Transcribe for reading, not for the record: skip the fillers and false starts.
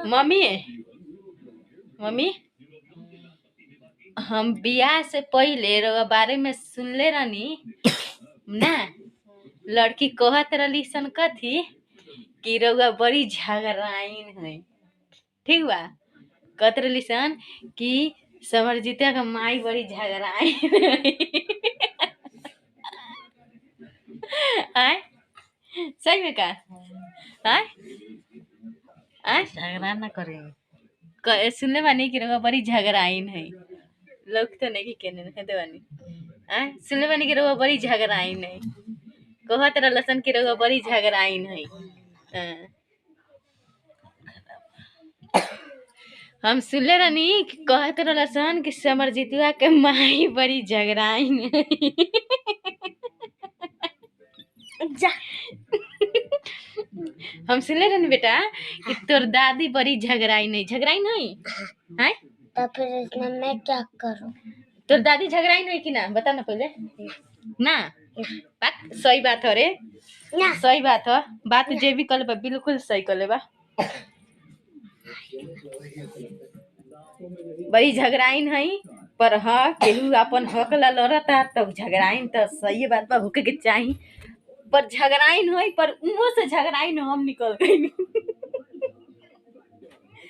Mummy mummy हम बियाह से पहले रउआ बारे में सुनले रहनी ना। लड़की कहत रही सन कथी कि रउआ बड़ी झगड़ाइन है। ठीक बा, कहत रही सन कि समरजीता का माई बड़ी झगड़ाइन है। आय सही में का आय आय झगड़ा ना करे। सुनले बानी कि रउआ बड़ी झगड़ाइन है। लोग तो नहीं केने कहते बानी आय सुनले बानी कि रउआ बड़ी झगड़ाइन है। कहत रहलन कि रउआ बड़ी झगड़ाइन है। हम सुनले रहनी कि कहत रहलन कि समरजीतवा के माई बड़ी झगड़ाइन है। हम सुनले रहनी बेटा कि तोर दादी बड़ी झगड़ाइन है। झगड़ाइन है हैं? तो फिर इसमें मैं क्या करूं? तोर दादी झगड़ाइन है कि ना बता ना पहले ना। बात सही बात है रे ना सही बात है। बात जे भी कल बा बिल्कुल सही कले बा। बड़ी झगड़ाइन है पर हाँ केहू अपन हक ला लड़ता तब झगड़ाइन तो सही बात बा होके के चाहिए। पर झगड़ाइन है पर उहो से झगड़ाइन हम निकल गई।